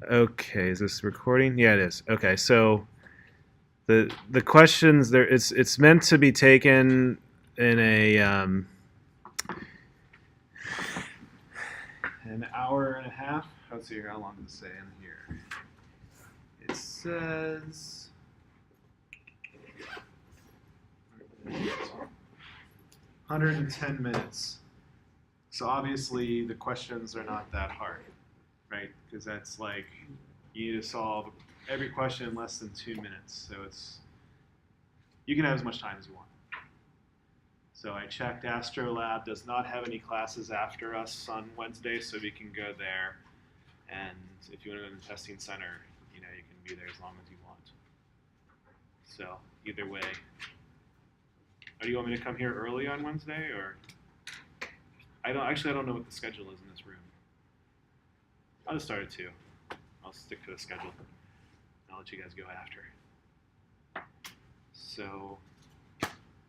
Okay, is this recording? Yeah, it is. Okay, so the questions there, it's meant to be taken in a an hour and a half. Let's see here. How long does it say in here? It says 110 minutes. So obviously the questions are not that hard, right? Because that's like you need to solve every question in less than 2 minutes. So you can have as much time as you want. So I checked. Astrolab does not have any classes after us on Wednesday, so we can go there. And if you want to go to the testing center, you can be there as long as you want. So either way, do you want me to come here early on Wednesday, or I don't know what the schedule is in this room. I'll just start at 2. I'll stick to the schedule. I'll let you guys go after. So,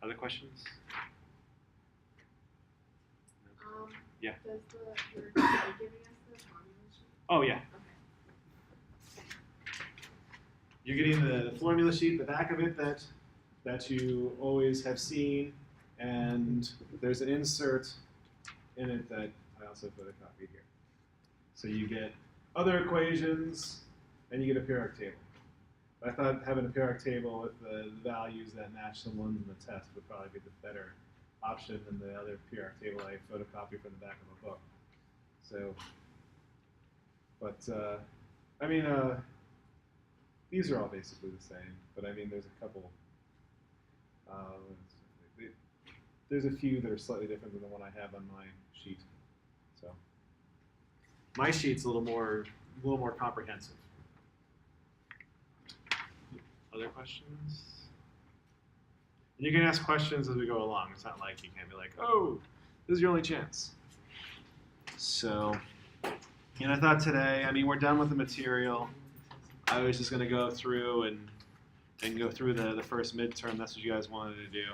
other questions? Yeah. Does you're giving us the formula sheet? Oh yeah. Okay. You're getting the formula sheet, the back of it that you always have seen, and there's an insert in it that I also photocopied here. So you get other equations, and you get a periodic table. I thought having a periodic table with the values that match the ones in the test would probably be the better option than the other periodic table I photocopied from the back of a book. So, but I mean, these are all basically the same. But I mean, there's a couple. There's a few that are slightly different than the one I have on my sheet. So, my sheet's a little more comprehensive. Other questions? And you can ask questions as we go along. It's not like you can be like, oh, this is your only chance. So, I thought today, I mean, we're done with the material. I was just going to go through and go through the first midterm. That's what you guys wanted to do.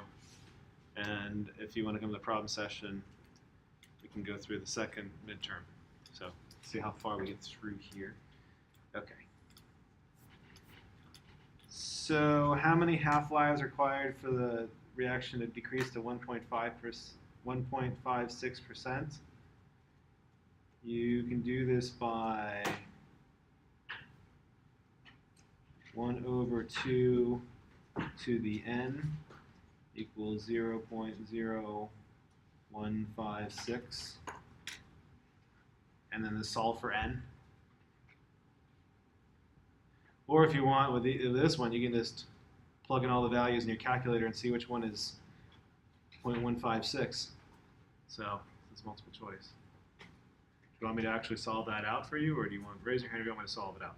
And if you want to come to the problem session, we can go through the second midterm. So, see how far we get through here. Okay. So how many half-lives are required for the reaction to decrease to 1.56%? You can do this by 1 over 2 to the n equals 0.0156. And then the solve for n. Or if you want, with this one, you can just plug in all the values in your calculator and see which one is 0.156. So it's multiple choice. Do you want me to actually solve that out for you, or do you want to raise your hand if you want me to solve it out?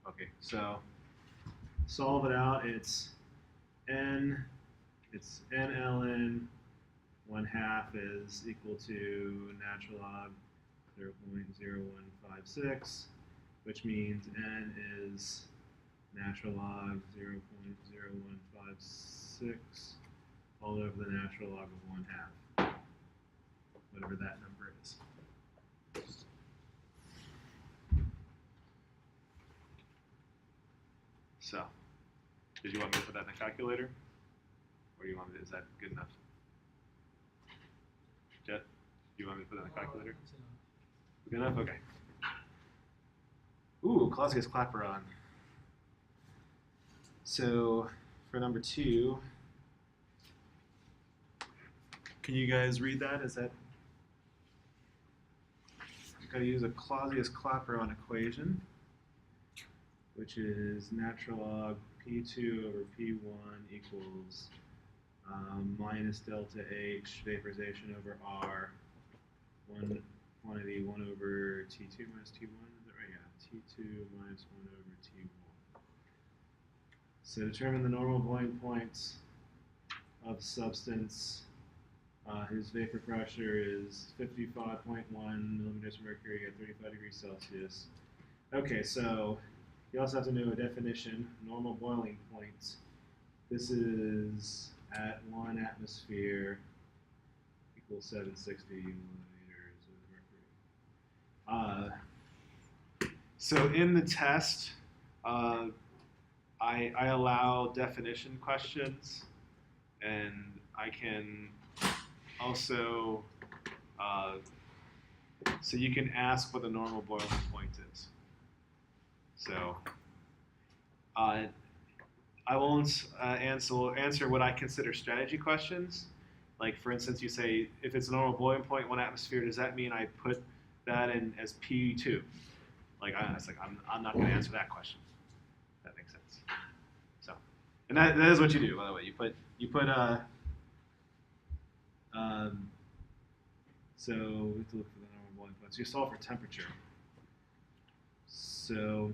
Okay. So solve it out. It's n ln 1/2 is equal to natural log 0.0156. Which means n is natural log 0.0156 all over the natural log of 1/2, whatever that number is. So, did you want me to put that in the calculator? Or do you want me to, is that good enough? Jet, do you want me to put it in the calculator? Good enough? Okay. Ooh, Clausius Clapeyron. So for number 2, can you guys read that? Is that you've got to use a Clausius Clapeyron equation, which is natural log P2 over P1 equals minus delta H vaporization over R, one quantity 1 over T2 minus T1. T2 minus 1 over T1. So determine the normal boiling points of substance. His vapor pressure is 55.1 millimeters of mercury at 35 degrees Celsius. Okay, so you also have to know a definition, normal boiling point. This is at 1 atmosphere equals 760 millimeters of mercury. So in the test, I allow definition questions, and I can also, so you can ask what the normal boiling point is. So I won't answer what I consider strategy questions. Like for instance, you say if it's a normal boiling point, 1 atmosphere, does that mean I put that in as P2? I'm not going to answer that question. If that makes sense. So, and that is what you do, by the way. So we have to look for the normal boiling point. So you solve for temperature. So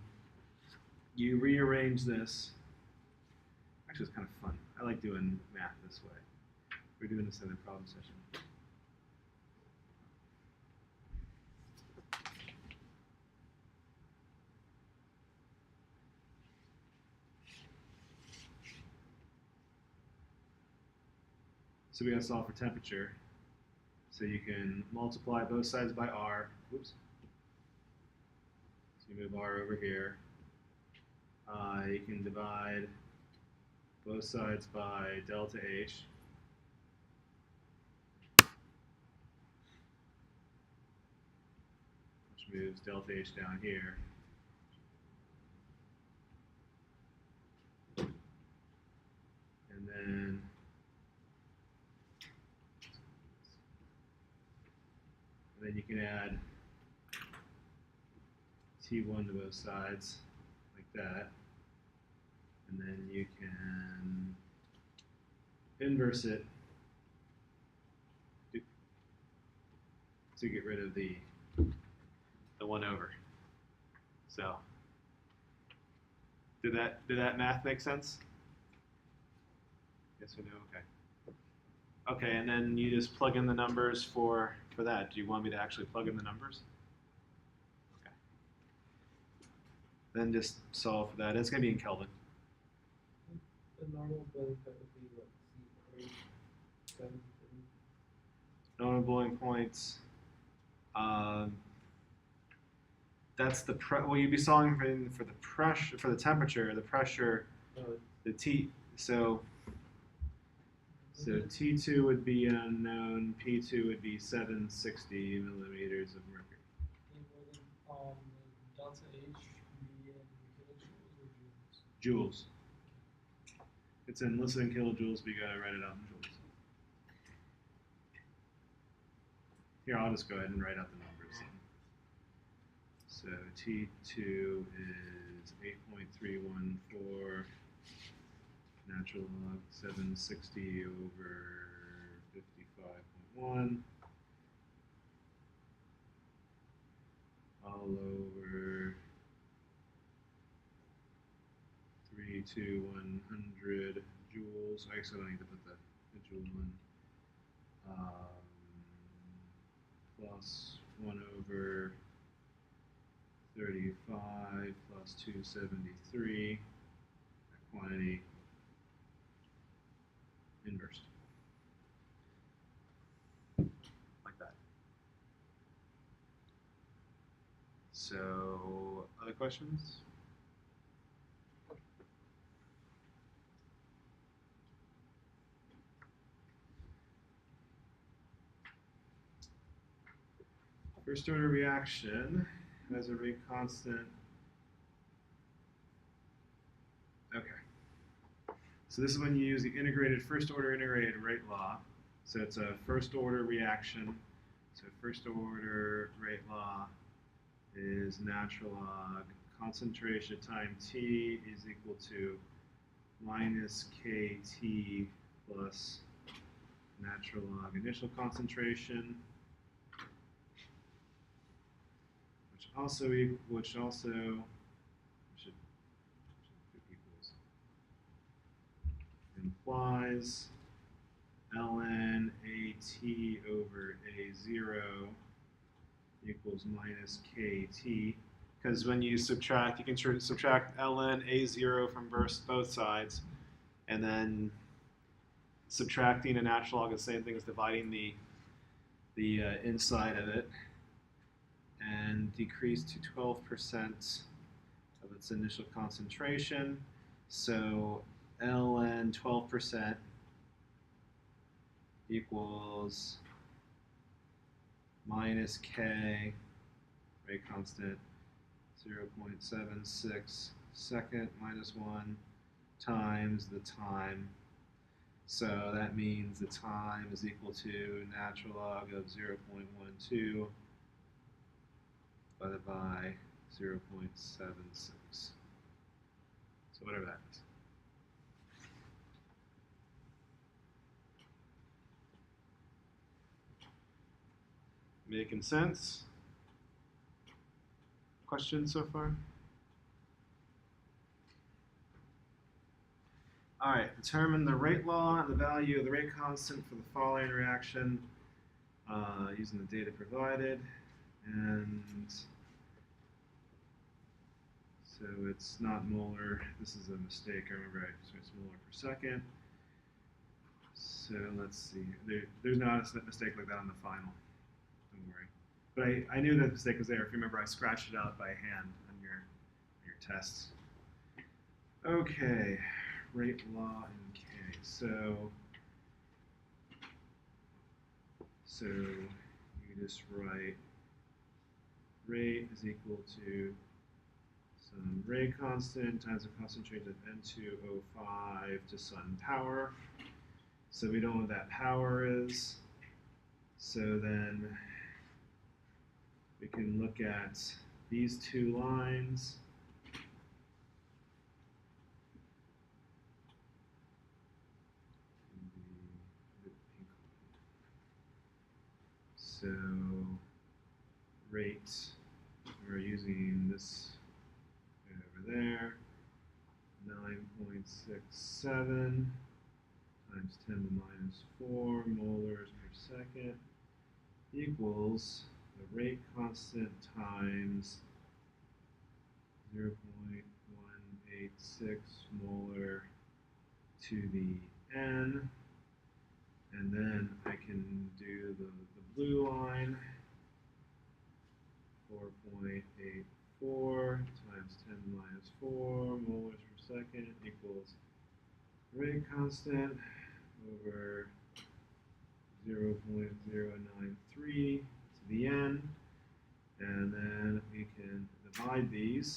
you rearrange this. Actually, it's kind of fun. I like doing math this way. We're doing this in the problem session. So we're going to solve for temperature. So you can multiply both sides by R. Oops. So you move R over here. You can divide both sides by delta H. Which moves delta H down here. And then you can add T1 to both sides, like that. And then you can inverse it to get rid of the 1 over. So, did that math make sense? Yes or no? Okay. Okay, and then you just plug in the numbers for that. Do you want me to actually plug in the numbers? Okay. Then just solve for that. It's going to be in Kelvin. The normal boiling point would be what? C8, 7, Normal boiling points. That's the well, you'd be solving for the pressure, for the temperature, the pressure, the T. So T2 would be an unknown. P2 would be 760 millimeters of mercury. Delta H would be in kilojoules or joules? Joules. It's in listed in kilojoules, but you gotta write it out in joules. Here, I'll just go ahead and write out the numbers. So T2 is 8.314 natural log 760 over 55.1 all over 3 to 100 joules. I guess I don't need to put the joule one. Plus 1 over 35 plus 273. That quantity inversed. Like that. So, other questions? First order reaction has a rate constant. Okay. So this is when you use the first order integrated rate law. So it's a first order reaction. So first order rate law is natural log concentration time T is equal to minus KT plus natural log initial concentration, which also should equals implies ln AT over A0 equals minus KT. Because when you subtract, you can subtract ln A0 from both sides, and then subtracting a natural log is the same thing as dividing the inside of it. and decrease to 12% of its initial concentration. So ln 12% equals minus k, rate constant, 0.76 second minus 1 times the time. So that means the time is equal to natural log of 0.12 divided by 0.76. So whatever that is. Making sense? Questions so far? All right, determine the rate law and the value of the rate constant for the following reaction using the data provided. And so it's not molar. This is a mistake. I remember it's molar per second. So let's see. There's not a mistake like that on the final. Don't worry. But I knew that mistake was there. If you remember, I scratched it out by hand on your tests. Okay, rate law in K. So you just write rate is equal to some rate constant times the concentration of N2O5 to some power. So we don't know what that power is. So then we can look at these two lines. So rate, we're using this over there, 9.67 times 10 to the minus 4 molars per second equals the rate constant times 0.186 molar to the N. And then I can do the blue line, 4.84 times 10 to the minus 4 molars per second equals rate constant over 0.093 to the N. And then we can divide these.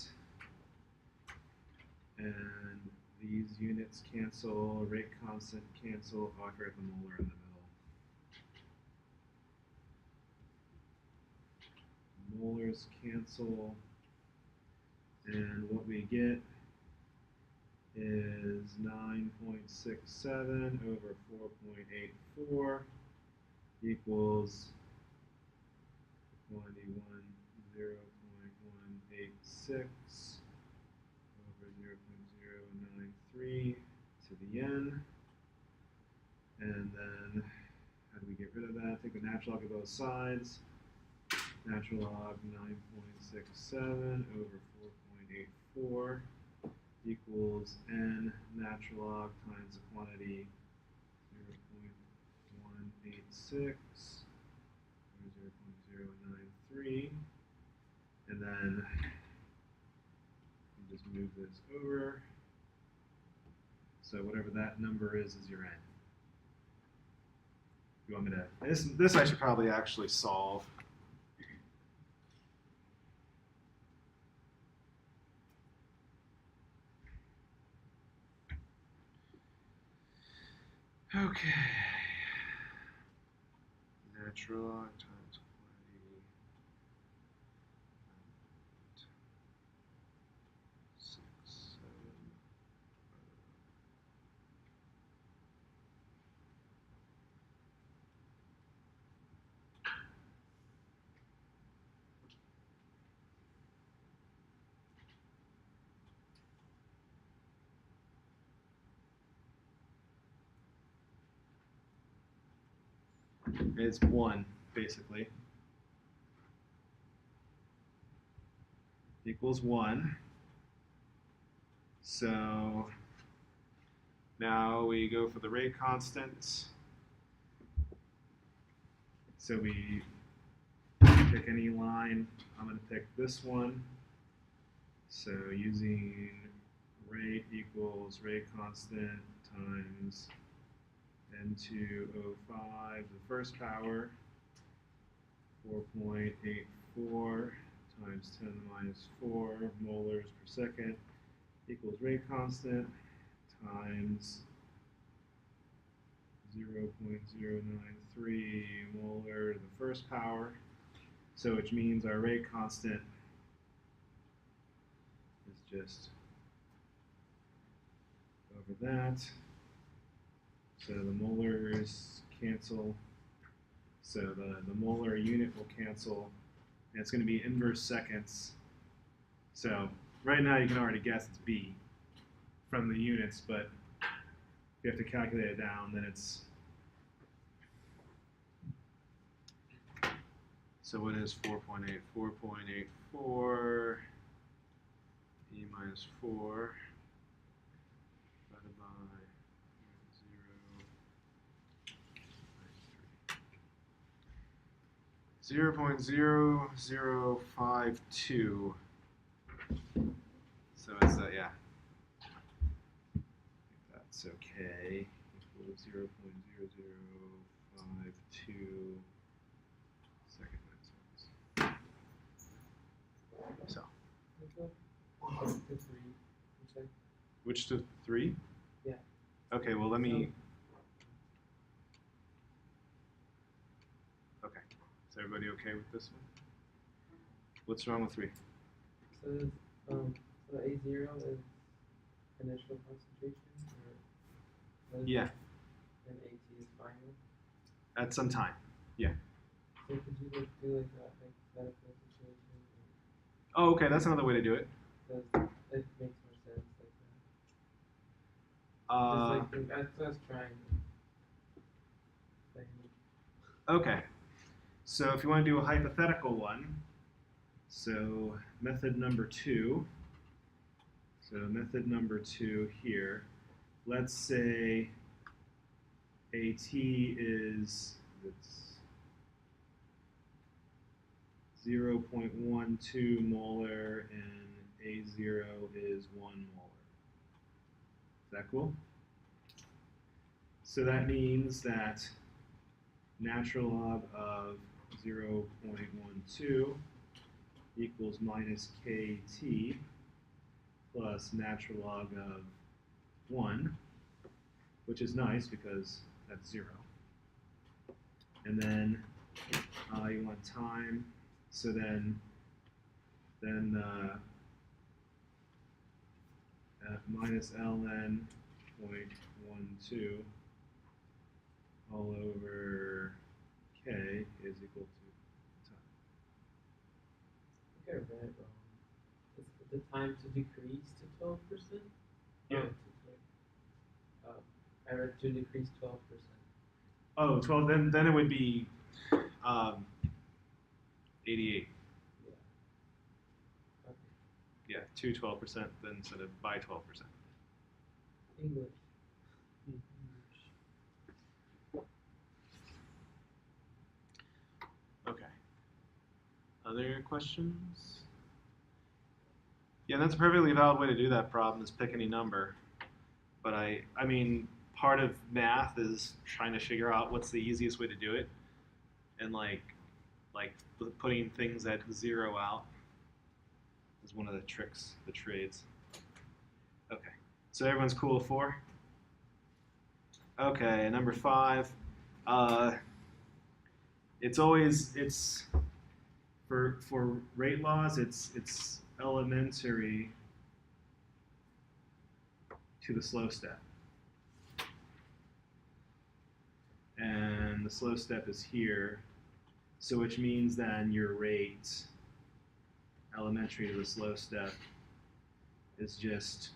And these units cancel, rate constant cancel. Oh, I forgot the molar in the middle. Molars cancel, and what we get is 9.67 over 4.84 equals 0.186 over 0.093 to the N. And then how do we get rid of that? Take the natural log of both sides. Natural log 9.67 over 4.84 equals N natural log times the quantity 0.186 or 0.093. And then you just move this over. So whatever that number is your N. You want me to? This I should probably actually solve. Okay. Natural log times quantity. 6, 7. It's 1, basically. Equals 1. So now we go for the rate constant. So we pick any line. I'm going to pick this one. So using rate equals rate constant times N2O5, the first power, 4.84 times 10 to the minus 4 molars per second equals rate constant times 0.093 molar to the first power. So which means our rate constant is just over that. So the molars cancel. So the molar unit will cancel. And it's going to be inverse seconds. So right now you can already guess it's B from the units, but if you have to calculate it down, then it's. So what is 4.8? 4.84 E minus 4 divided by 0. 0.0052. So it's yeah. That's okay. Equals 0.0052 second minus. So The three, which which to 3? Yeah. Okay. Well, let me. Okay. Is everybody okay with this one? What's wrong with 3? so A0 is initial concentration, or Yeah. and AT is final. At some time. So could you like do like a hypothetical situation? Oh, okay. That's another way to do it. Does it makes more sense like that? Uh, Just like that's what I was trying. Like, Okay, so if you want to do a hypothetical one, so method number 2, here, let's say AT is, it's 0.12 molar and A0 is 1 molar. Is that cool? So that means that natural log of 0.12 equals minus KT plus natural log of 1, which is nice because that's 0. And then you want time, so then minus ln 0.12 all over k is equal to time. I think I read it wrong. Is the time to decrease to 12%? Yeah. I read to decrease 12%. Oh, 12, then it would be 88. Yeah. Okay. Yeah, to 12% then instead of by 12%. English. Okay. Other questions? Yeah, that's a perfectly valid way to do that problem, is pick any number. But I mean, part of math is trying to figure out what's the easiest way to do it. And like putting things at 0 out is one of the tricks, the trades. Okay, so everyone's cool with 4? Okay, number 5. It's for rate laws, it's elementary to the slow step. And the slow step is here. So which means then your rate, elementary to the slow step, is just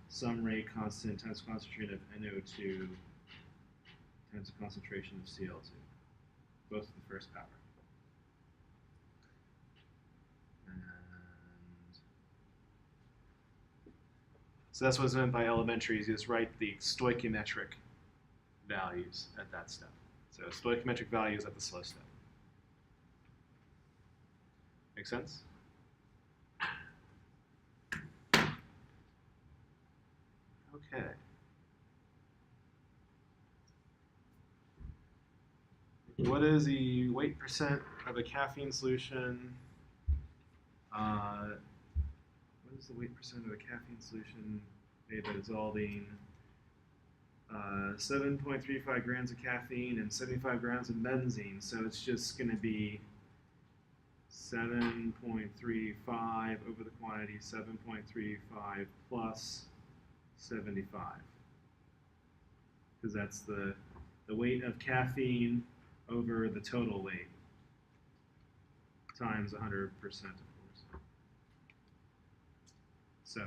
some rate constant times concentration of NO2 times the concentration of Cl2, both to the first power. And so that's what's meant by elementary, is you just write the stoichiometric values at that step. So stoichiometric values at the slow step. Make sense? Okay. What is the weight percent of a caffeine solution? What is the weight percent of a caffeine solution made by dissolving 7.35 grams of caffeine and 75 grams of benzene? So it's just going to be 7.35 over the quantity, 7.35 plus 75. Because that's the weight of caffeine over the total weight times 100%, of course. So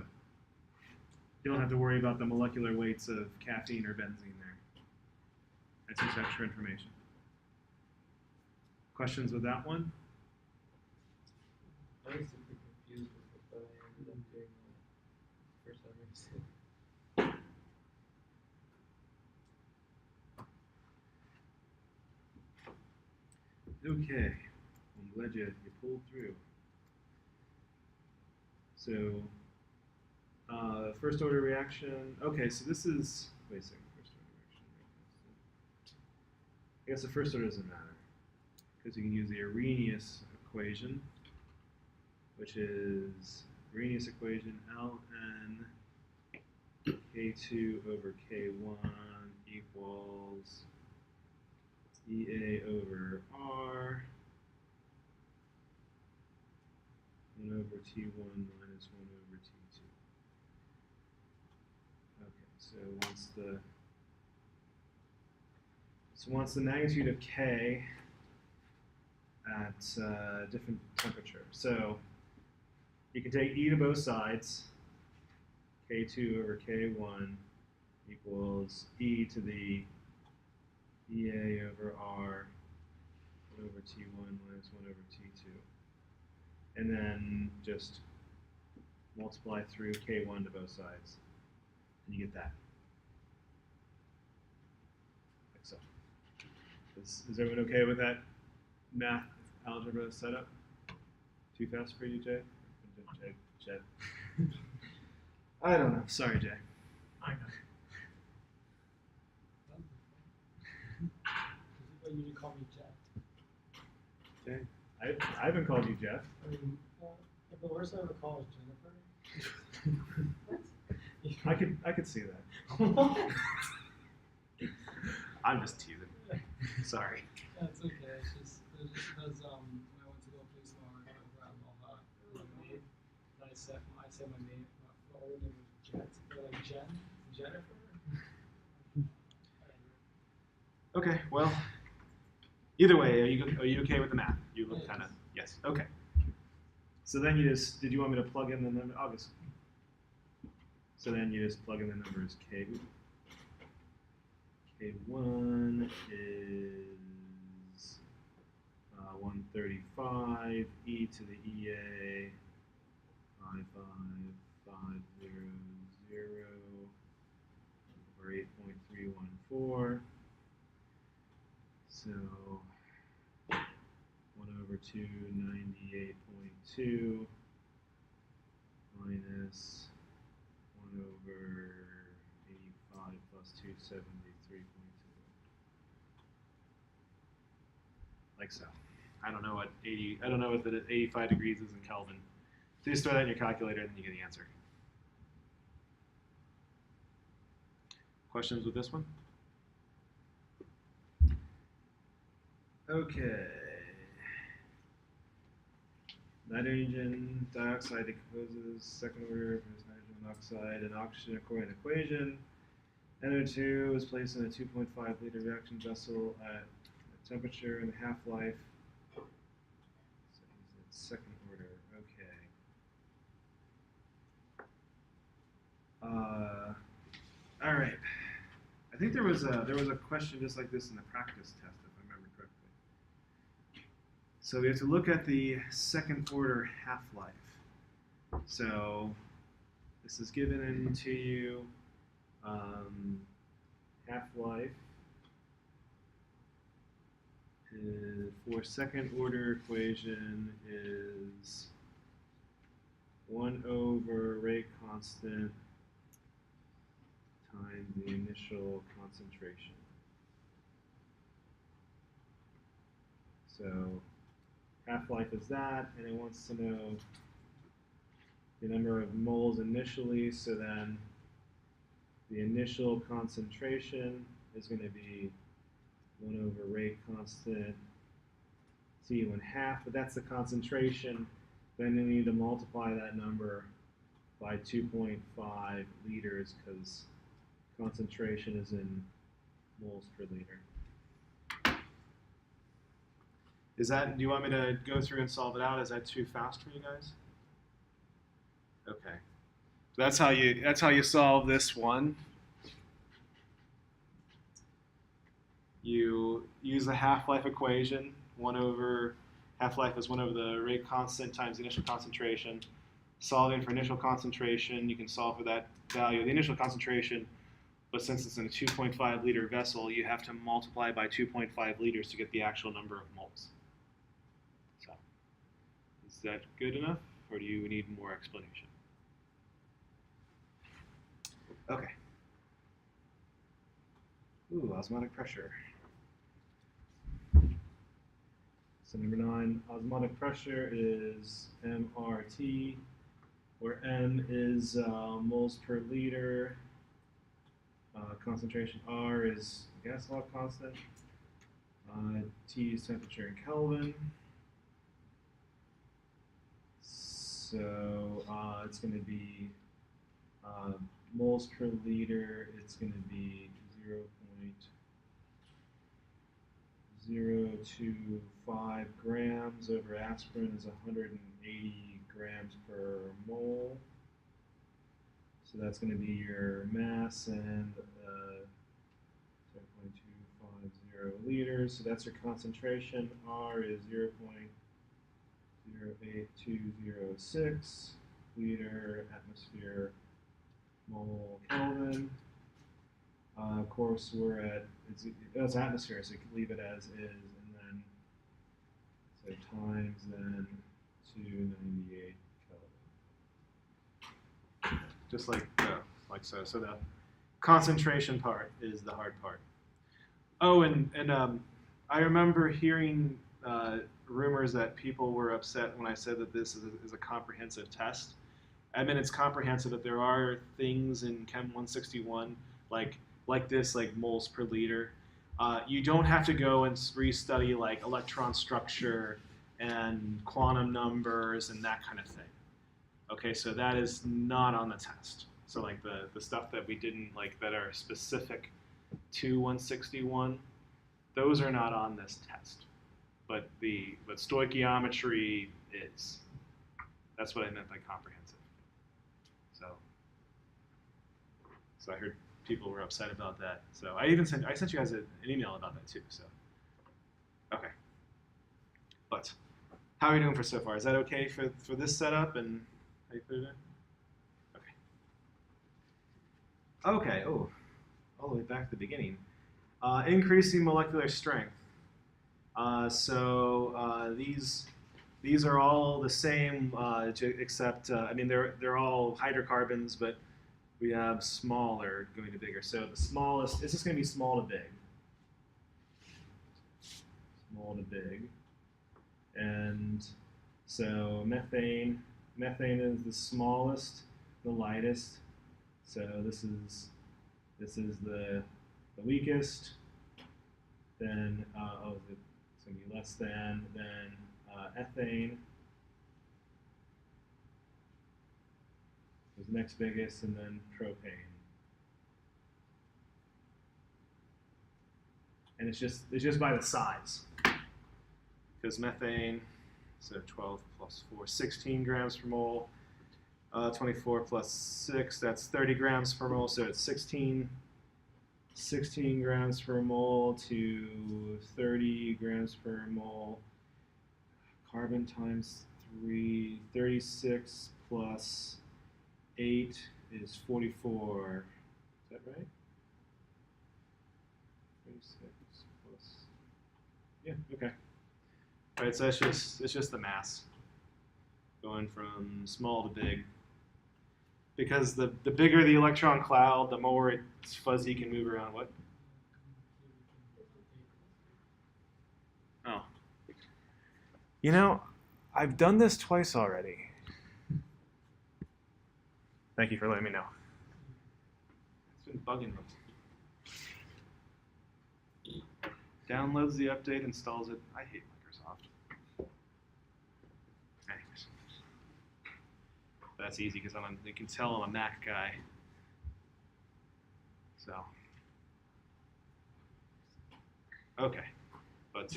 you don't have to worry about the molecular weights of caffeine or benzene there. That's just extra information. Questions with that one? I was super confused with it, but I ended up doing that for some reason. Okay, I'm glad you pulled through. So, first order reaction. Okay, so this is, wait a second, first order reaction. I guess the first order doesn't matter, because you can use the Arrhenius equation, which is Arrhenius equation ln K2 over K1 equals EA over R 1 over T1 minus 1 over T2. Okay, so once the magnitude of K at different temperature. So you can take E to both sides. K2 over K1 equals E to the EA over R 1 over T1 minus 1 over T2. And then just multiply through K1 to both sides. And you get that. Like so. Is everyone okay with that math algebra setup? Too fast for you, Jay? Jay? I don't know. Sorry, Jay. I know. You usually call me Jeff. Jay? I haven't called you Jeff. I mean, if the worst I ever call is Jennifer. I could see that. I'm just teasing. Sorry. That's okay. It's just because when I went to go play small, I grabbed all that lemonade. And I said my name, my full name was Jet. They're like Jennifer. Okay, well, either way, are you okay with the math? You look Yes. kind of, yes, okay. So then you just, did you want me to plug in the number? August. So then you just plug in the numbers. K1 is 135, E to the EA, 55500, or 8.314. So 1 over 298.2 minus 1 over 85 plus 273.2. Like so. I don't know what the 85 degrees is in Kelvin. So you just throw that in your calculator and then you get the answer. Questions with this one? Okay. Nitrogen dioxide decomposes second order produces nitrogen monoxide and oxygen according to the equation. NO2 is placed in a 2.5 liter reaction vessel at a temperature and a half-life. So it's second order. Okay. All right. I think there was a question just like this in the practice test, if I remember correctly. So we have to look at the second order half-life. So this is given to you, half-life for second order equation is 1 over rate constant times the initial concentration. So half-life is that, and it wants to know the number of moles initially, so then the initial concentration is going to be 1 over rate constant T1/2, but that's the concentration. Then you need to multiply that number by 2.5 liters because concentration is in moles per liter. Is that, do you want me to go through and solve it out? Is that too fast for you guys? Okay. So that's how you solve this one. You use the half-life equation. Half-life is 1 over the rate constant times the initial concentration. Solving for initial concentration, you can solve for that value of the initial concentration, but since it's in a 2.5 liter vessel, you have to multiply by 2.5 liters to get the actual number of moles. So, is that good enough, or do you need more explanation? Okay. Ooh, osmotic pressure. So number 9, osmotic pressure is MRT, where M is moles per liter. Concentration R is gas law constant. T is temperature in Kelvin. So it's going to be moles per liter. It's going to be 0.025 grams over aspirin is 180 grams per mole. So that's going to be your mass and 0.250 liters. So that's your concentration. R is 0.08206 liter atmosphere mole Kelvin. Of course, we're at it's atmosphere, so you can leave it as is, and then so times then 298 Kelvin. Just like so. So the concentration part is the hard part. Oh, and I remember hearing rumors that people were upset when I said that this is a comprehensive test. I mean, it's comprehensive, but there are things in Chem 161 like this, like moles per liter. You don't have to go and restudy like electron structure and quantum numbers and that kind of thing. Okay, so that is not on the test. So like the stuff that we didn't like that are specific to 161, those are not on this test. But stoichiometry is. That's what I meant by comprehensive. So I heard people were upset about that. So I sent you guys an email about that too. So okay. But how are you doing for so far? Is that okay for this setup and how you put it in? Okay. Okay. Oh, all the way back to the beginning. Increasing molecular strength. These are all the same, except I mean they're all hydrocarbons, but we have smaller going to bigger. So the smallest, this is going to be small to big. Small to big. And so methane is the smallest, the lightest. So this is the weakest. Then it's going to be less than. Then ethane is next biggest, and then propane. And it's just by the size. Because methane, so 12 plus 4, 16 grams per mole. 24 plus 6, that's 30 grams per mole, so it's 16 grams per mole to 30 grams per mole. Carbon times 3, 36 plus 8 is 44. Is that right? 36 plus Yeah. Okay. All right. So it's just the mass going from small to big. Because the bigger the electron cloud, the more its fuzzy can move around. What? Oh. You know, I've done this twice already. Thank you for letting me know. It's been bugging me. Downloads the update, installs it. I hate Microsoft. Anyways. That's easy because you can tell I'm a Mac guy. So. Okay. But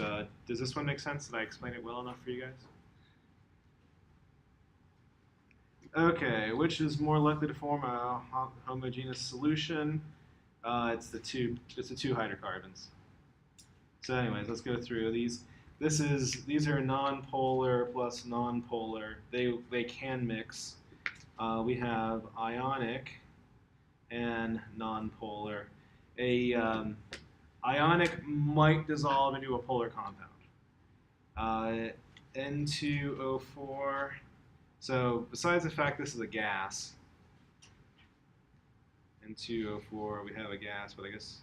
does this one make sense? Did I explain it well enough for you guys? Okay, which is more likely to form a homogeneous solution? It's the two hydrocarbons. So anyways, let's go through these. These are non-polar plus non-polar. They can mix. We have ionic and non-polar. Ionic might dissolve into a polar compound. N2O4. So besides the fact this is a gas, N2O4, we have a gas, but I guess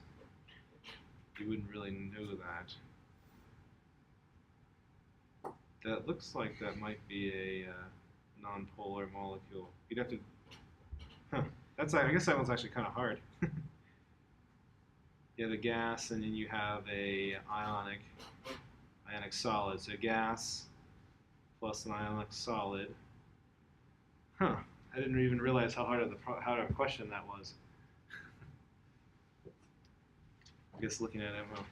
you wouldn't really know that. That looks like that might be a non-polar molecule. You'd have to. Huh. I guess that one's actually kind of hard. You have a gas, and then you have a ionic solid. So gas plus an ionic solid. Huh. I didn't even realize how hard of a question that was. I guess looking at it, well,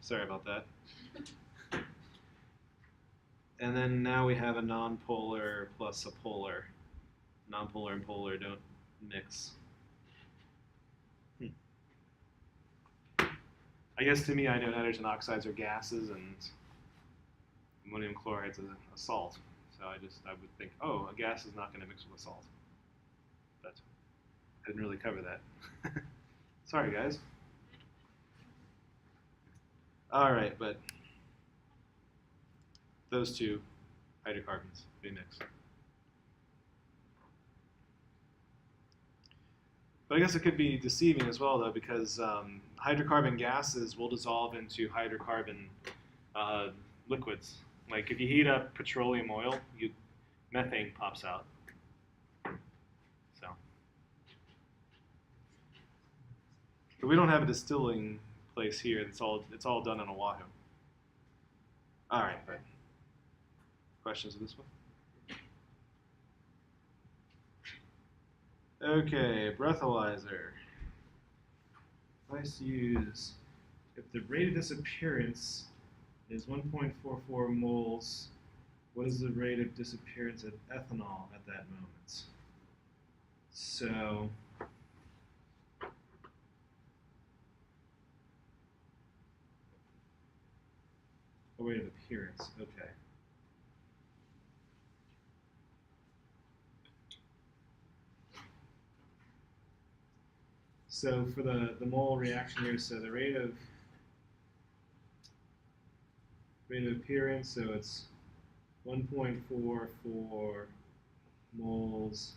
sorry about that. And then now we have a non-polar plus a polar. Non-polar and polar don't mix. I guess to me, I know nitrogen oxides are gases and ammonium chloride's a salt. So I would think, oh, a gas is not going to mix with a salt. But I didn't really cover that. Sorry, guys. All right, but those two hydrocarbons, they mix. But I guess it could be deceiving as well, though, because hydrocarbon gases will dissolve into hydrocarbon liquids. Like if you heat up petroleum oil, methane pops out. So, but we don't have a distilling place here. It's all done on Oahu. All right, but questions of this one? Okay, breathalyzer. Let's use if the rate of disappearance is 1.44 moles, what is the rate of disappearance of ethanol at that moment? So the rate of appearance, okay. So for the mole reaction here, so the rate of appearance, so it's 1.44 moles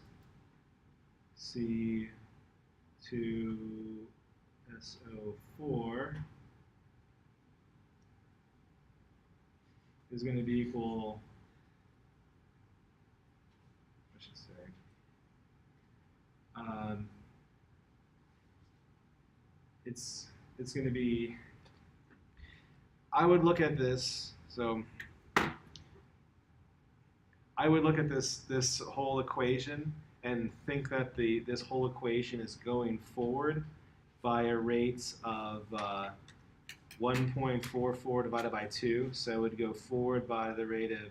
C2SO4 is going to be equal, I should say, it's going to be, I would look at this, so I would look at this whole equation and think that this whole equation is going forward via rates of 1.44 divided by 2, so it would go forward by the rate of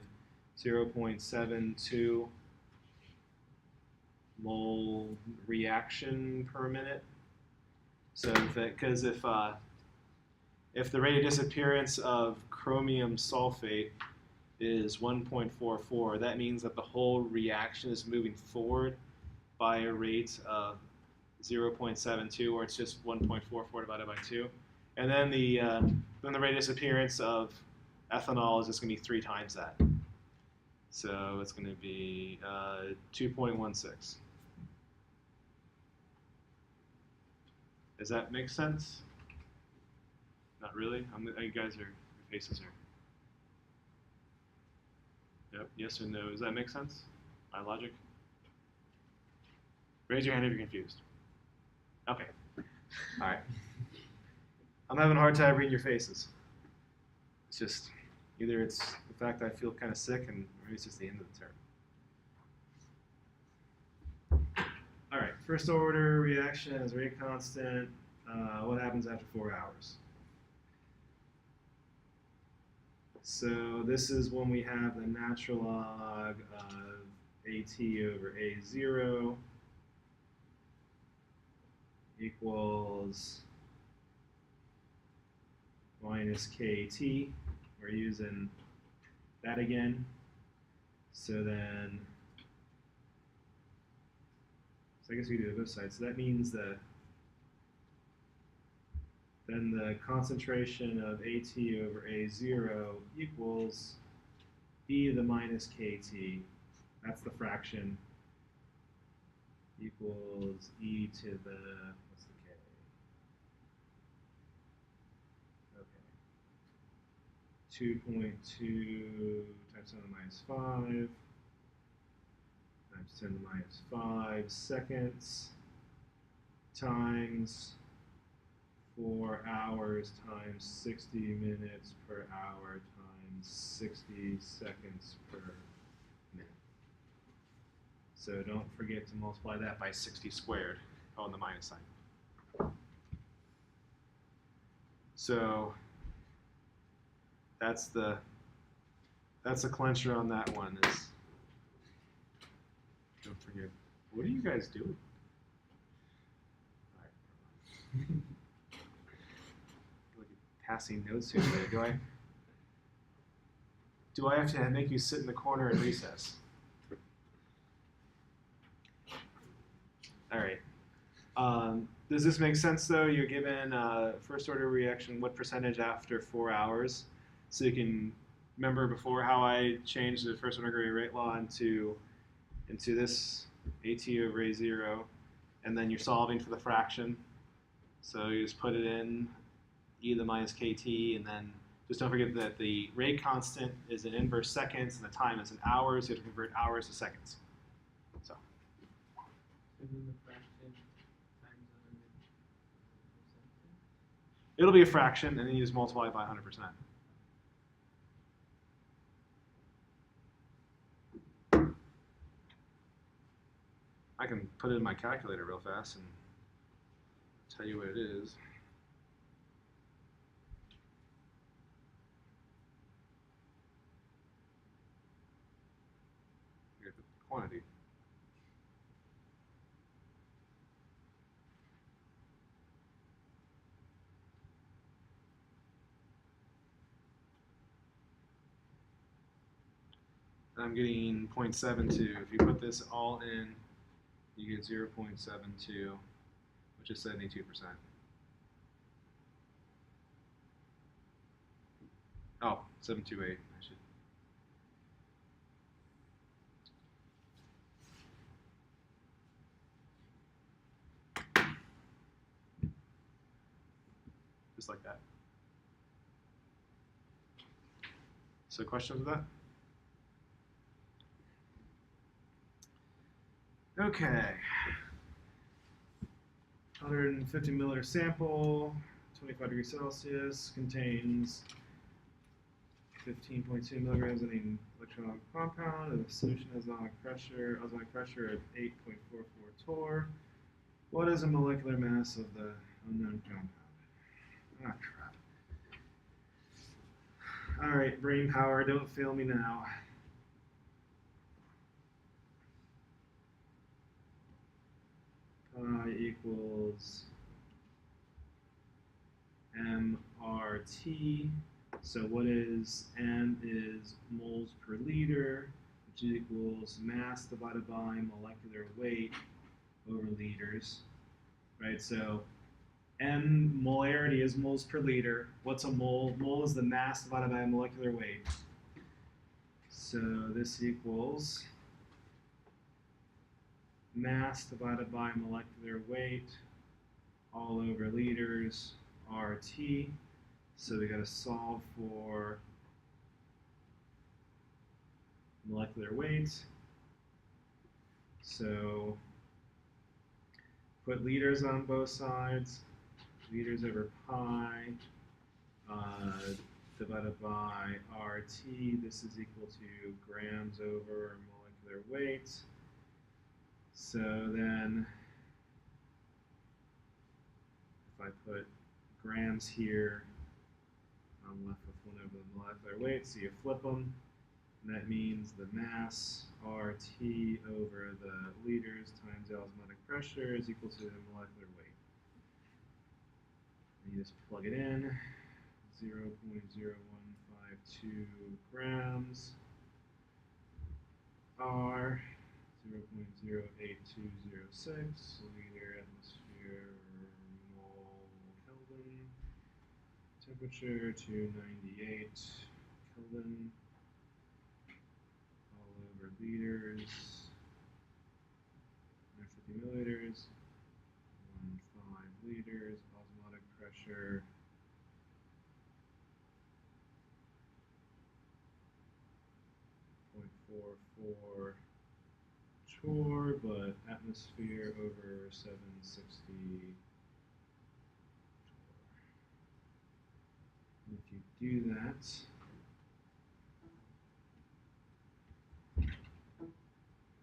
0.72 mole reaction per minute. So because if the rate of disappearance of chromium sulfate is 1.44, that means that the whole reaction is moving forward by a rate of 0.72, or it's just 1.44 divided by 2. And then the then the rate of disappearance of ethanol is just going to be 3 times that. So it's going to be 2.16. Does that make sense? Not really? You guys are, your faces are. Yep, yes or no. Does that make sense? My logic? Raise your hand if you're confused. Okay. All right. I'm having a hard time reading your faces. It's just, either it's the fact that I feel kind of sick, and maybe it's just the end of the term. All right, first order reaction is rate constant. What happens after 4 hours? So this is when we have the natural log of AT over A0 equals minus KT. We're using that again. So then, I guess we do both sides. So that means that then the concentration of AT over A0 equals e to the minus KT. That's the fraction. Equals e to the, what's the K? Okay. 2.2 times 10 to the minus 5 times 10 to the minus 5 seconds times 4 hours times 60 minutes per hour times 60 seconds per minute. So don't forget to multiply that by 60 squared on the minus sign. So that's the clincher on that one. Is don't forget. What are you guys doing? All right. Passing notes here today. Do I have to make you sit in the corner in recess? All right. Does this make sense though? You're given first order reaction, what percentage after 4 hours? So you can remember before how I changed the first order rate law into this AT over A0, and then you're solving for the fraction. So you just put it in e to the minus KT, and then just don't forget that the rate constant is in inverse seconds and the time is in hours. You have to convert hours to seconds. So And then the fraction times 100%. it'll be a fraction, and then you just multiply it by 100%. I can put it in my calculator real fast and tell you what it is. Here's the quantity. I'm getting 0.72. If you put this all in, you get 0.72, which is 72%. Oh, 728. I should. Just like that. So questions with that? Okay. 150 milliliter sample, 25 degrees Celsius, contains 15.2 milligrams of the electronic compound. The solution has osmotic pressure of 8.44 torr. What is the molecular mass of the unknown compound? Ah, crap. All right, brain power, don't fail me now. Pi equals mRT. So what is M is moles per liter, which equals mass divided by molecular weight over liters, right? So M molarity is moles per liter. What's a mole? Mole is the mass divided by molecular weight. So this equals mass divided by molecular weight all over liters RT. So we got to solve for molecular weight. So put liters on both sides, liters over pi divided by RT. This is equal to grams over molecular weight. So then if I put grams here, I'm left with 1 over the molecular weight, so you flip them, and that means the mass RT over the liters times the osmotic pressure is equal to the molecular weight. And you just plug it in, 0.0152 grams R, 0.08206 liter atmosphere mole Kelvin. Temperature 298 Kelvin. All over liters. 150 milliliters. 1.5 liters. Osmotic pressure. 0.44 torr, but atmosphere over 760 torr. And if you do that,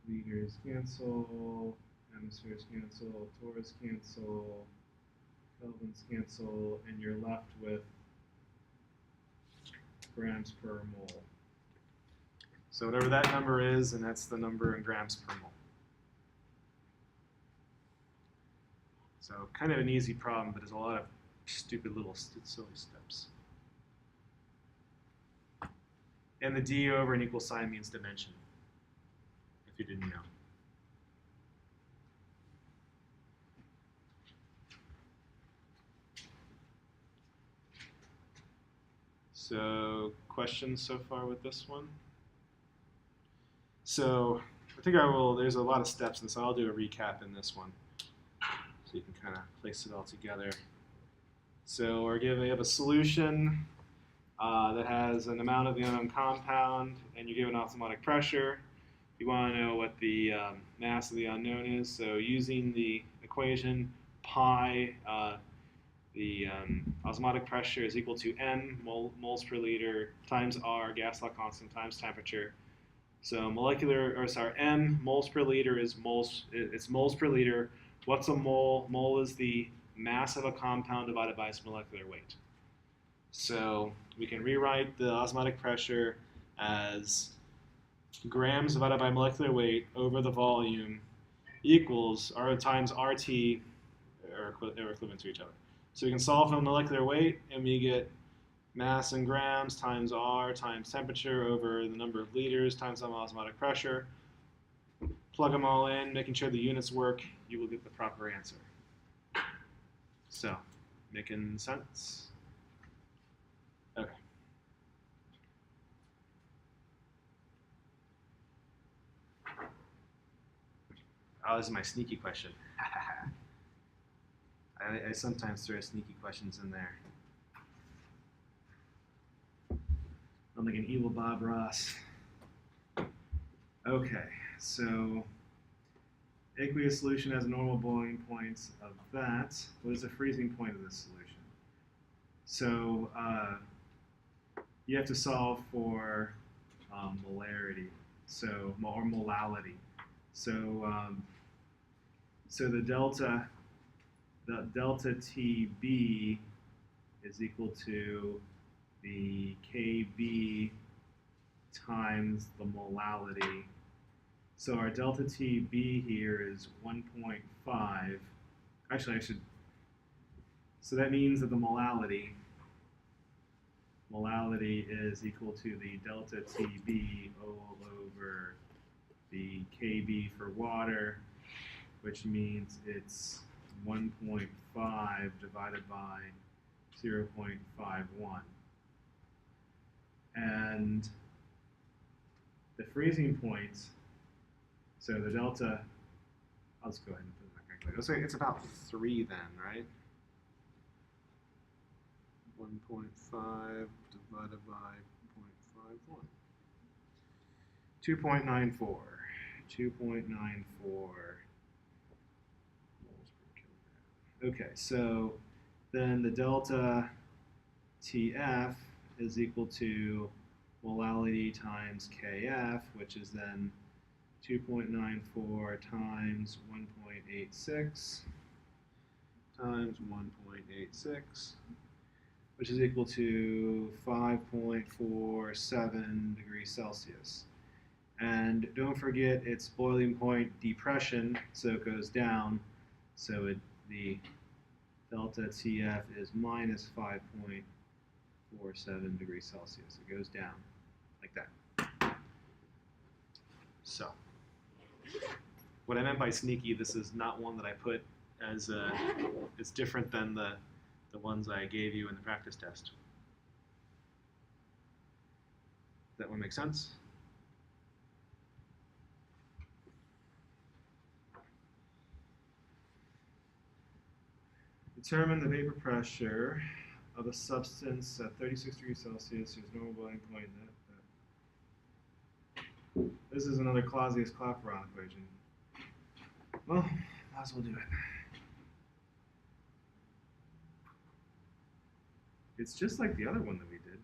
liters cancel, atmospheres cancel, torrs cancel, kelvins cancel, and you're left with grams per mole. So whatever that number is, and that's the number in grams per mole. So kind of an easy problem, but there's a lot of stupid little silly steps. And the d over an equal sign means dimension, if you didn't know. So questions so far with this one? So I think there's a lot of steps in this. I'll do a recap in this one so you can kind of place it all together. So we have a solution that has an amount of the unknown compound, and you're given osmotic pressure. You want to know what the mass of the unknown is. So using the equation pi, the osmotic pressure is equal to m moles per liter times r, gas law constant, times temperature. So m moles per liter is moles. It's moles per liter. What's a mole? Mole is the mass of a compound divided by its molecular weight. So we can rewrite the osmotic pressure as grams divided by molecular weight over the volume equals R times RT, are equivalent to each other. So we can solve for molecular weight, and we get mass in grams times R times temperature over the number of liters times some osmotic pressure. Plug them all in, making sure the units work, you will get the proper answer. So, making sense? Okay. Oh, this is my sneaky question. I sometimes throw sneaky questions in there. I'm like an evil Bob Ross. Okay, so aqueous solution has a normal boiling point of that. What is the freezing point of this solution? So you have to solve for molarity, or molality. So the delta TB is equal to the Kb times the molality. So our delta TB here is 1.5. Actually, so that means that the molality is equal to the delta TB all over the Kb for water, which means it's 1.5 divided by 0.51. And the freezing point, so the delta, I'll just go ahead and put it in my calculator. Let's say it's about 3 then, right? 1.5 divided by 0.51. 2.94. 2.94 moles per kilogram. Okay, so then the delta TF is equal to molality times KF, which is then 2.94 times 1.86 times 1.86, which is equal to 5.47 degrees Celsius. And don't forget it's boiling point depression, so it goes down. So the delta TF is minus 5.47 degrees Celsius. It goes down like that. So, what I meant by sneaky, this is not one that I put as it's different than the ones I gave you in the practice test. Does that one make sense? Determine the vapor pressure of a substance at 36 degrees Celsius whose normal boiling point. This is another Clausius-Clapeyron equation. Well, might as well do it. It's just like the other one that we did.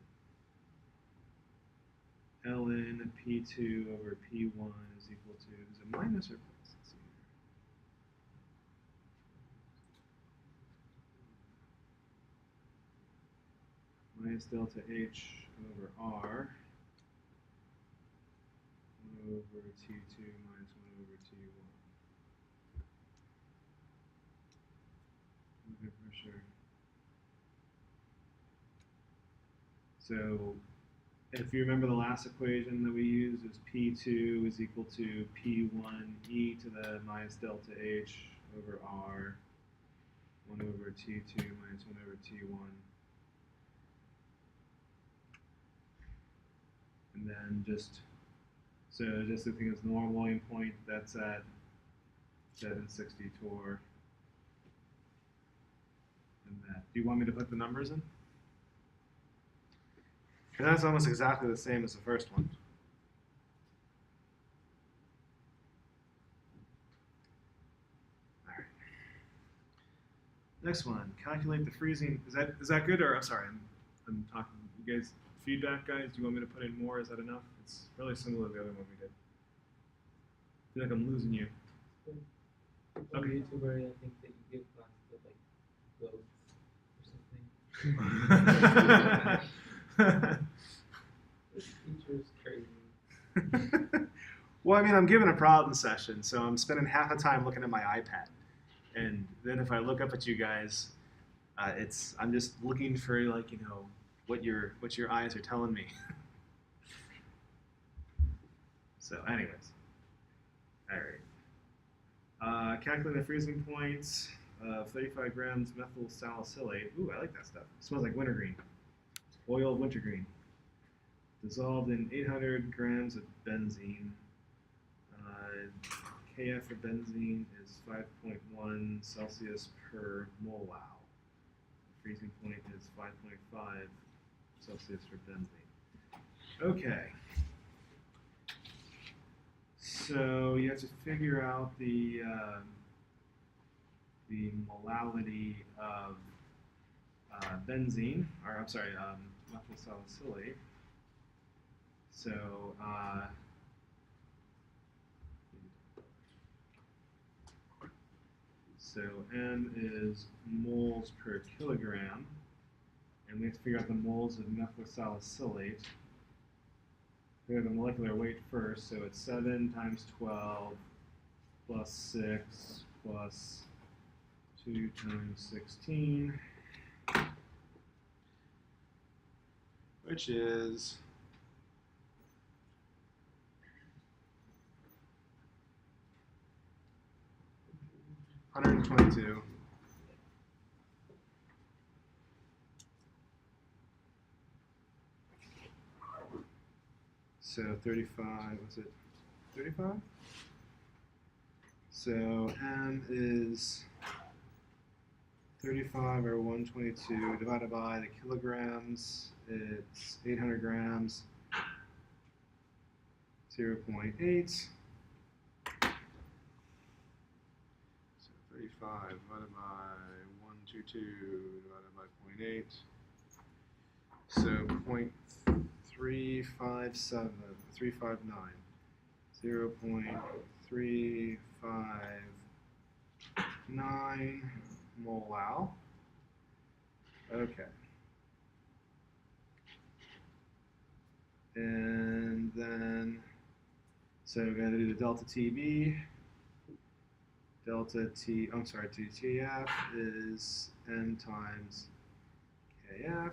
ln P2 over P1 is equal to, is it minus or plus? Let's see here. Minus delta H over R. 1 over T2 minus 1 over T1. Vapor pressure. So if you remember the last equation that we used, is P2 is equal to P1 e to the minus delta H over R, 1 over T2 minus 1 over T1. And then just the thing is the normal boiling point, that's at 764. And that. Do you want me to put the numbers in? And that's almost exactly the same as the first one. All right. Next one, calculate the freezing. Is that good, or I'm sorry, I'm talking. You guys, feedback guys. Do you want me to put in more? Is that enough? It's really similar to the other one we did. I feel like I'm losing you. On Okay. YouTube, I think that you give classes with like goats or something. This teacher's crazy. Well, I mean, I'm giving a problem session, so I'm spending half the time looking at my iPad, and then if I look up at you guys, I'm just looking for what your eyes are telling me. So, anyways, all right. Calculate the freezing points of 35 grams methyl salicylate. Ooh, I like that stuff. It smells like wintergreen. Oil of wintergreen. Dissolved in 800 grams of benzene. Kf for benzene is 5.1 Celsius per mol. Freezing point is 5.5 Celsius for benzene. Okay. So you have to figure out the molality of benzene, or I'm sorry, methyl salicylate. So M is moles per kilogram, and we have to figure out the moles of methyl salicylate. Figure the molecular weight first, so it's 7 times 12 plus 6 plus 2 times 16, which is 122. So 35, was it 35? So M is 35 or 122 divided by the kilograms. It's 800 grams, 0.8. So 35 divided by 122 divided by 0.8. So 0.357, 359. 0.359 molal. Okay. And then, so we're going to do the delta TB. Delta T, I'm sorry, TTF is N times KF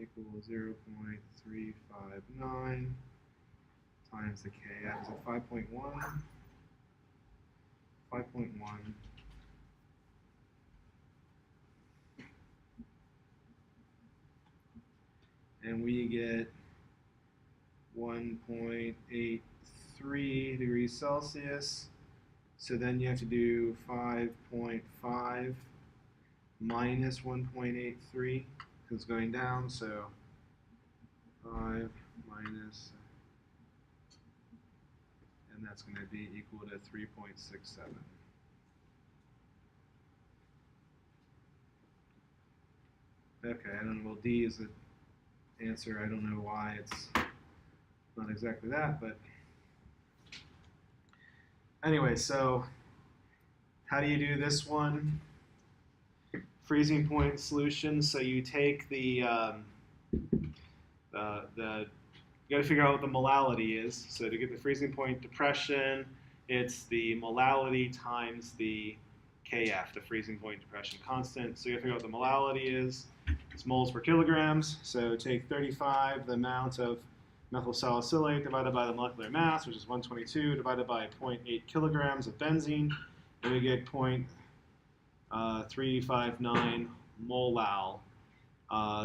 equals 0.359 times the KF is a 5.1. 5.1. And we get 1.83 degrees Celsius. So then you have to do 5.5 minus 1.83 because it's going down. So 5 minus, and that's going to be equal to 3.67. Okay, I don't know. Well, D is the answer. I don't know why it's not exactly that, but anyway, so how do you do this one? Freezing point solution. So you take the you got to figure out what the molality is. So to get the freezing point depression, it's the molality times the KF, the freezing point depression constant. So you got to figure out what the molality is. It's moles per kilograms. So take 35, the amount of methyl salicylate divided by the molecular mass, which is 122, divided by 0.8 kilograms of benzene, and we get 0.359 molal.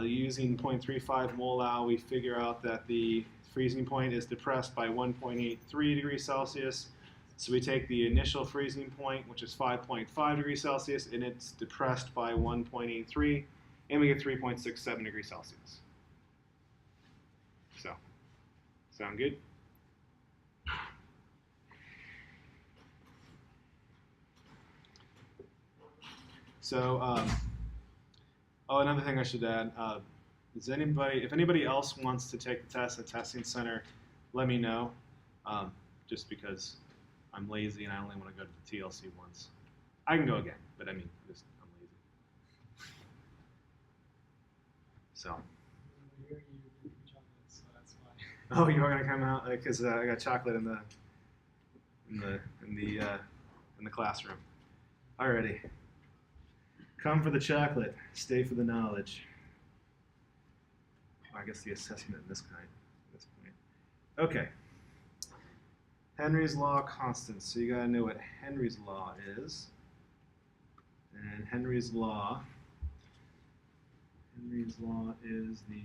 Using 0.35 molal, we figure out that the freezing point is depressed by 1.83 degrees Celsius. So we take the initial freezing point, which is 5.5 degrees Celsius, and it's depressed by 1.83, and we get 3.67 degrees Celsius. So, sound good? So, oh, another thing I should add, if anybody else wants to take the test at Testing Center, let me know, just because I'm lazy and I only want to go to the TLC once. I can go again, but I mean, I'm lazy. So. Here you do chocolates, so that's why. Oh, you are gonna come out because I got chocolate in the classroom. Alrighty. Come for the chocolate, stay for the knowledge. I guess the assessment at this point. Okay. Henry's law constants. So you gotta know what Henry's law is. And Henry's law is the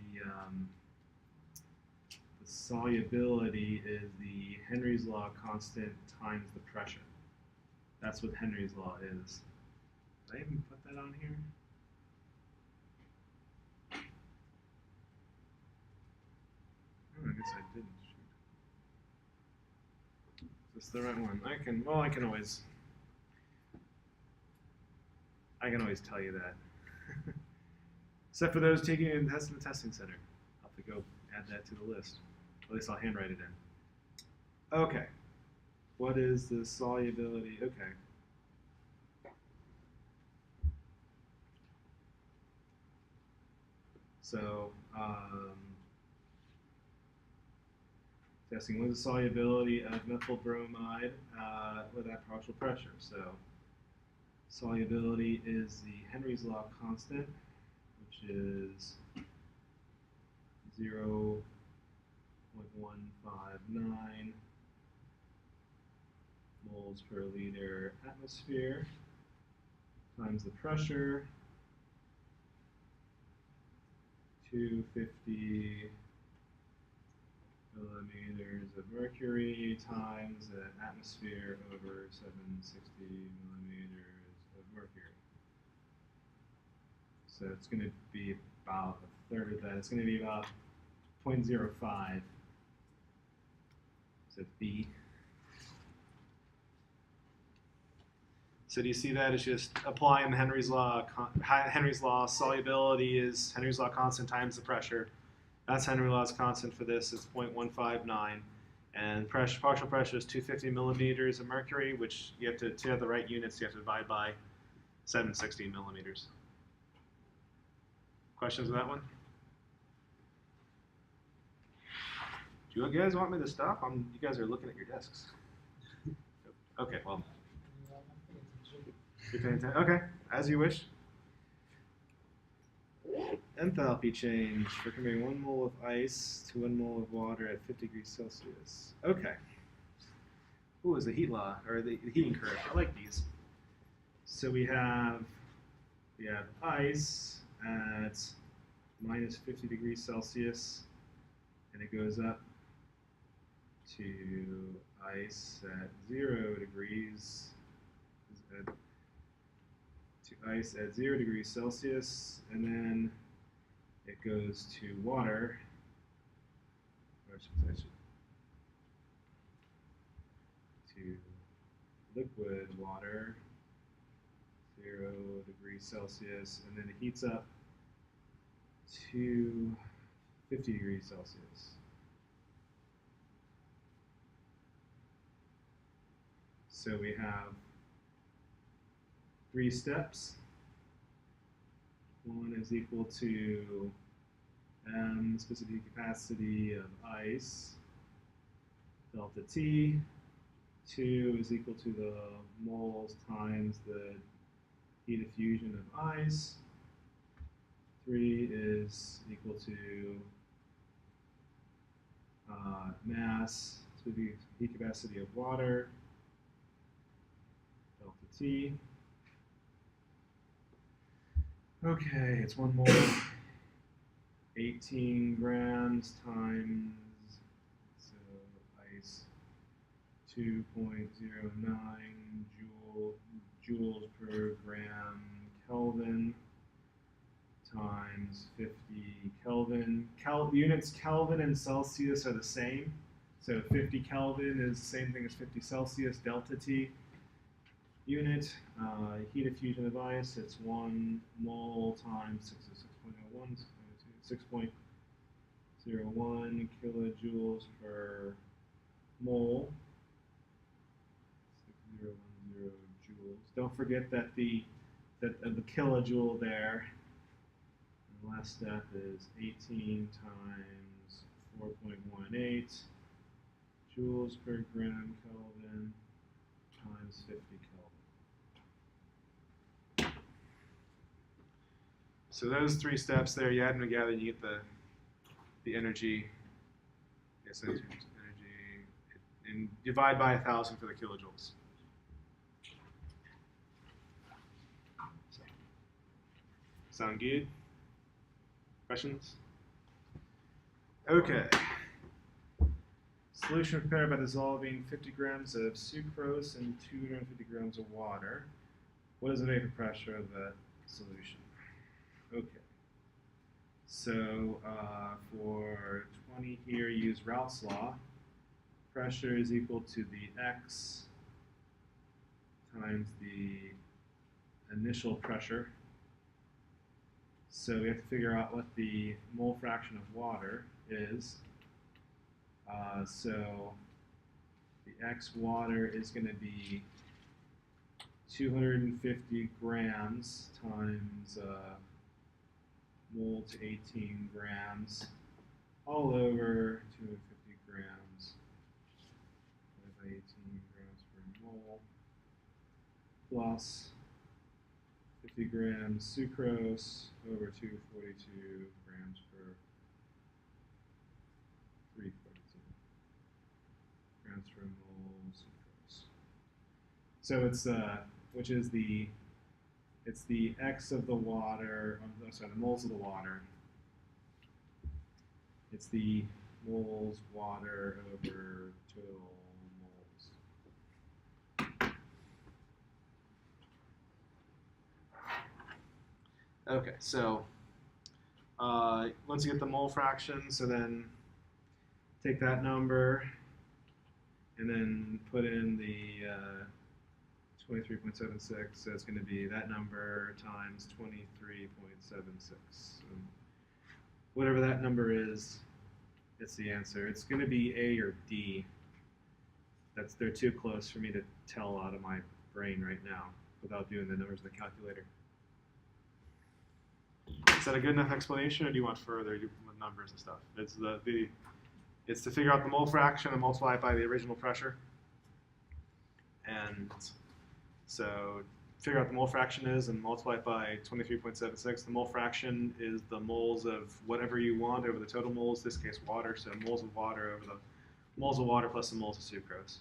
solubility is the Henry's law constant times the pressure. That's what Henry's law is. Did I even put that on here? Oh, I guess I didn't. Shoot. Is this the right one? I can always tell you that. Except for those taking a test in the testing center. I'll have to go add that to the list. At least I'll handwrite it in. Okay. What is the solubility? Okay. So, testing what is the solubility of methyl bromide with that partial pressure. So, solubility is the Henry's law constant, which is 0.159 moles per liter atmosphere times the pressure, 250 millimeters of mercury times the atmosphere over 760 millimeters of mercury. So it's going to be about a third of that. It's going to be about 0.05. So B. So do you see that? It's just applying Henry's law. Henry's law solubility is Henry's law constant times the pressure. That's Henry's law's constant for this. It's 0.159. And partial pressure is 250 millimeters of mercury, which you have to have the right units, you have to divide by 760 millimeters. Questions on that one? Do you guys want me to stop? You guys are looking at your desks. Okay, well, you're paying attention. Okay, as you wish. Enthalpy change for converting 1 mole of ice to 1 mole of water at 50 degrees Celsius. Okay. Ooh, is the heat law, or the heating curve. I like these. So we have ice at minus 50 degrees Celsius, and it goes up to ice at 0 degrees, to ice at 0 degrees Celsius, and then it goes to water, to liquid water, 0 degrees Celsius, and then it heats up to 50 degrees Celsius. So we have 3 steps. 1 is equal to m specific capacity of ice, delta T. 2 is equal to the moles times the heat of fusion of ice. 3 is equal to mass specific heat capacity of water, delta T. Okay, it's 1 mole, 18 grams times, so ice, 2.09 joules per gram Kelvin times 50 Kelvin. Units Kelvin and Celsius are the same, so 50 Kelvin is the same thing as 50 Celsius, delta T. Unit, heat of fusion of ice, it's 1 mole times 6.01 kilojoules per mole. 6.010 joules. Don't forget that the kilojoule there. And the last step is 18 times 4.18 joules per gram Kelvin times 50 Kelvin. So those 3 steps there, you add them together, you get the energy. Yes, energy, and divide by 1,000 for the kilojoules. So, sound good? Questions? Okay. Solution prepared by dissolving 50 grams of sucrose in 250 grams of water. What is the vapor pressure of that solution? Okay. So for 20 here, use Raoult's law. Pressure is equal to the X times the initial pressure. So we have to figure out what the mole fraction of water is. So the X water is going to be 250 grams times mole to 18 grams, all over 250 grams by 18 grams per mole, plus 50 grams sucrose over 242 grams per 342 grams per mole sucrose. So it's which is it's the X of the water, the moles of the water. It's the moles water over total moles. Okay, so once you get the mole fraction, so then take that number and then put in the 23.76. So it's going to be that number times 23.76. Whatever that number is, it's the answer. It's going to be A or D. They're too close for me to tell out of my brain right now without doing the numbers in the calculator. Is that a good enough explanation, or do you want further with numbers and stuff? It's to figure out the mole fraction and multiply it by the original pressure. And so figure out the mole fraction is and multiply it by 23.76. The mole fraction is the moles of whatever you want over the total moles, in this case water, so moles of water over the moles of water plus the moles of sucrose.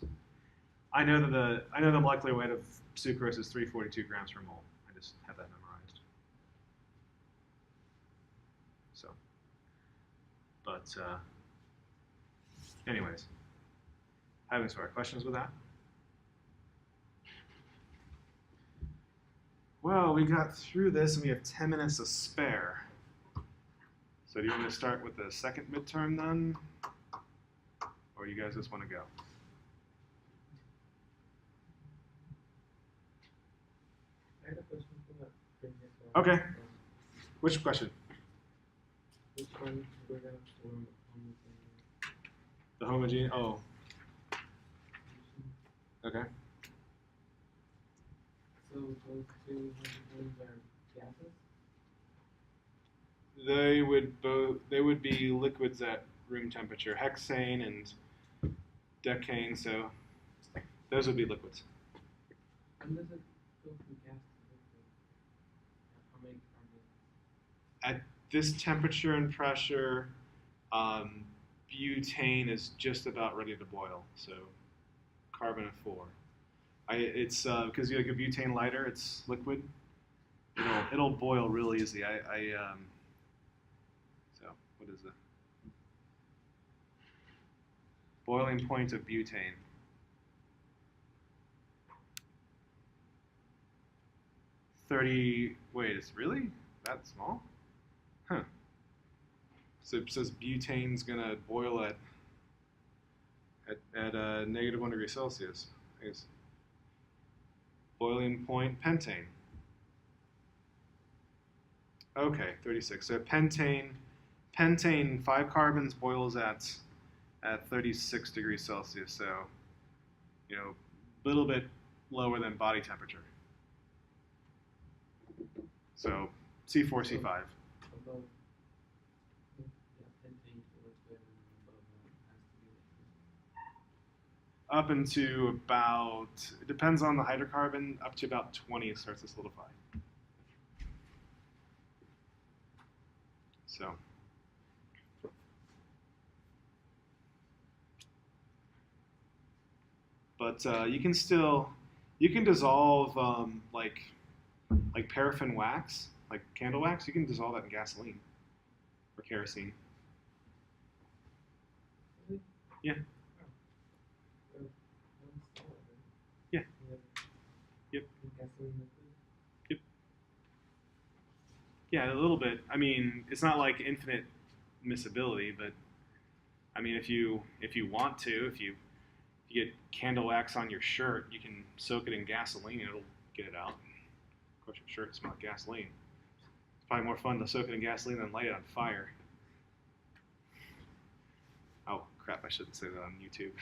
I know the molecular weight of sucrose is 342 grams per mole. I just have that memorized. So, but anyways, having some questions with that? Well, we got through this and we have 10 minutes to spare. So do you want me to start with the second midterm then? Or you guys just want to go? I had a question for that previous one. Okay. Which question? Which one we're gonna form homogeneous? The homogeneous? Oh, okay. So those two homogeneous are gases? They would be liquids at room temperature. Hexane and decane, so those would be liquids. When does it go from gas to liquid? How many carbons? At this temperature and pressure, butane is just about ready to boil. So carbon of 4. It's because you like a butane lighter, it's liquid. It'll boil real easy. So what is the boiling point of butane? 30. Wait, it's really that small? Huh. So it says butane's gonna boil at negative 1 degree Celsius. It's boiling point pentane. Okay, 36. So pentane 5 carbons boils at 36 degrees Celsius. So a little bit lower than body temperature. So C4, C5. Above, pentane to liquid, and above that has to be liquid. Up into about, it depends on the hydrocarbon, up to about 20 it starts to solidify. So, but you can dissolve like paraffin wax, like candle wax. You can dissolve that in gasoline or kerosene. Really? Yeah. Or one solid, right? Yeah. Yeah. Yep. Gasoline liquid? Yeah, a little bit. I mean, it's not like infinite miscibility, but I mean, if you want to, if you get candle wax on your shirt, you can soak it in gasoline and it'll get it out. Of course, your shirt smells like gasoline. It's probably more fun to soak it in gasoline than light it on fire. Oh, crap, I shouldn't say that on YouTube.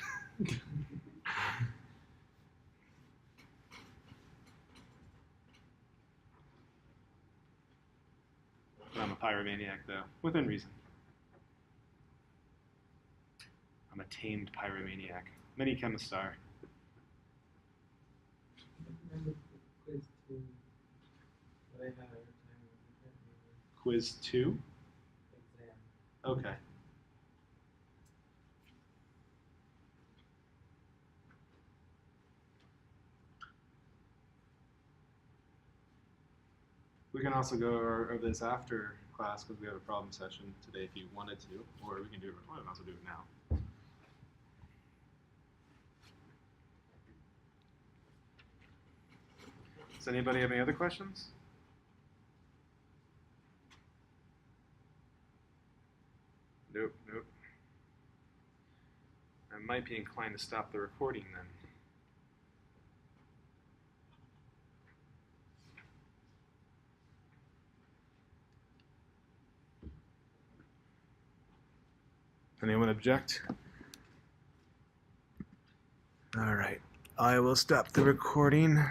But I'm a pyromaniac, though, within reason. I'm a tamed pyromaniac. Many chemists are. I remember the quiz too, but I had a hard time with it. Quiz 2? Exam. Okay. We can also go over this after class because we have a problem session today if you wanted to, or we can do it. Well, I might as well do it now. Does anybody have any other questions? Nope, nope. I might be inclined to stop the recording then. Anyone object? All right, I will stop the recording.